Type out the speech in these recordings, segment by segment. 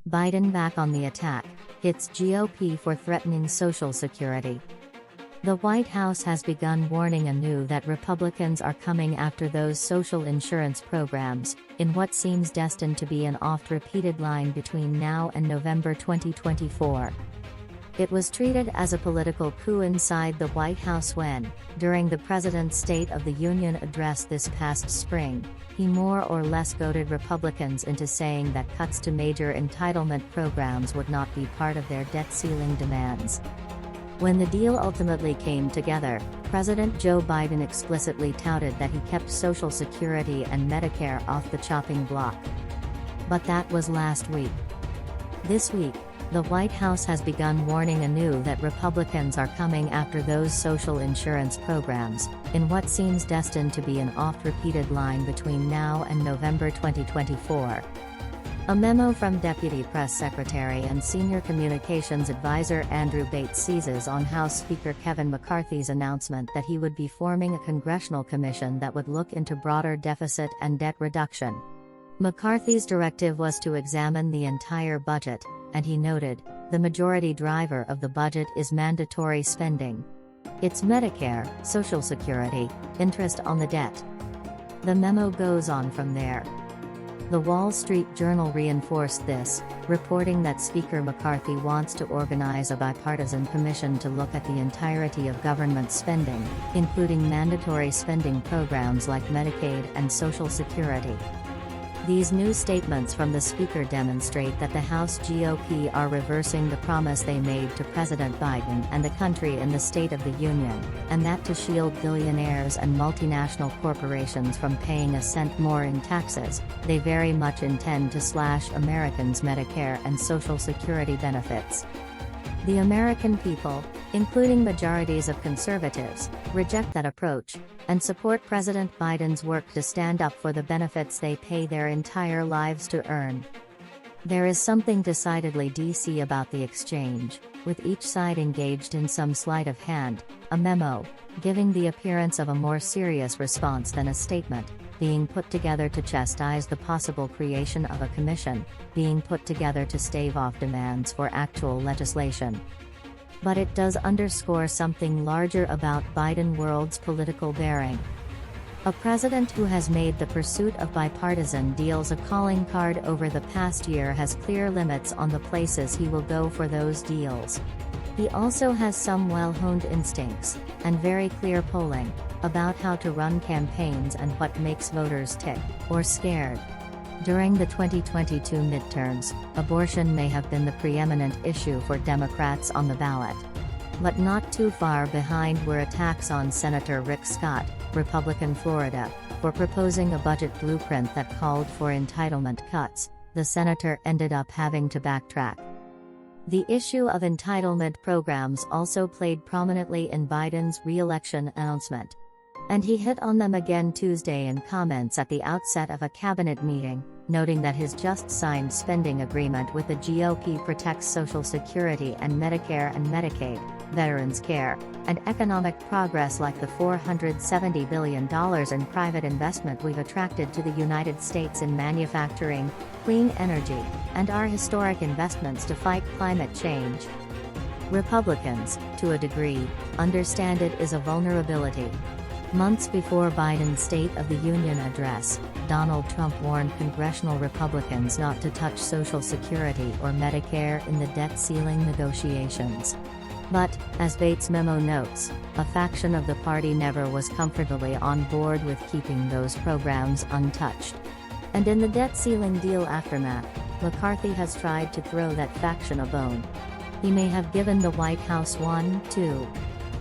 Biden back on the attack, hits GOP for threatening Social Security. The White House has begun warning anew that Republicans are coming after those social insurance programs, in what seems destined to be an oft-repeated line between now and November 2024. It was treated as a political coup inside the White House when, during the president's State of the Union address this past spring, he more or less goaded Republicans into saying that cuts to major entitlement programs would not be part of their debt ceiling demands. When the deal ultimately came together, President Joe Biden explicitly touted that he kept Social Security and Medicare off the chopping block. But that was last week. This week, the White House has begun warning anew that Republicans are coming after those social insurance programs, in what seems destined to be an oft-repeated line between now and November 2024. A memo from Deputy Press Secretary and Senior Communications Advisor Andrew Bates seizes on House Speaker Kevin McCarthy's announcement that he would be forming a congressional commission that would look into broader deficit and debt reduction. McCarthy's directive was to examine the entire budget, and he noted, the majority driver of the budget is mandatory spending. It's Medicare, Social Security, interest on the debt. The memo goes on from there. The Wall Street Journal reinforced this, reporting that Speaker McCarthy wants to organize a bipartisan commission to look at the entirety of government spending, including mandatory spending programs like Medicaid and Social Security. These new statements from the Speaker demonstrate that the House GOP are reversing the promise they made to President Biden and the country in the State of the Union, and that to shield billionaires and multinational corporations from paying a cent more in taxes, they very much intend to slash Americans' Medicare and Social Security benefits. The American people, including majorities of conservatives, reject that approach, and support President Biden's work to stand up for the benefits they pay their entire lives to earn. There is something decidedly DC about the exchange, with each side engaged in some sleight of hand, a memo, giving the appearance of a more serious response than a statement, being put together to chastise the possible creation of a commission, being put together to stave off demands for actual legislation. But it does underscore something larger about Biden world's political bearing. A president who has made the pursuit of bipartisan deals a calling card over the past year has clear limits on the places he will go for those deals. He also has some well-honed instincts, and very clear polling, about how to run campaigns and what makes voters tick, or scared. During the 2022 midterms, abortion may have been the preeminent issue for Democrats on the ballot. But not too far behind were attacks on Senator Rick Scott, Republican Florida, for proposing a budget blueprint that called for entitlement cuts. The senator ended up having to backtrack. The issue of entitlement programs also played prominently in Biden's re-election announcement. And he hit on them again Tuesday in comments at the outset of a cabinet meeting, noting that his just-signed spending agreement with the GOP protects Social Security and Medicare and Medicaid, veterans care, and economic progress like the $470 billion in private investment we've attracted to the United States in manufacturing, clean energy, and our historic investments to fight climate change. Republicans, to a degree, understand it is a vulnerability. Months before Biden's State of the Union address, Donald Trump warned congressional Republicans not to touch Social Security or Medicare in the debt ceiling negotiations. But, as Bates' memo notes, a faction of the party never was comfortably on board with keeping those programs untouched. And in the debt ceiling deal aftermath, McCarthy has tried to throw that faction a bone. He may have given the White House one, too.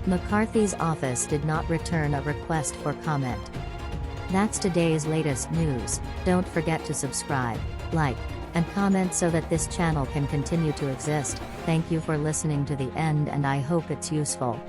McCarthy's office did not return a request for comment. That's today's latest news. Don't forget to subscribe, like, and comment so that this channel can continue to exist. Thank you for listening to the end, and I hope it's useful.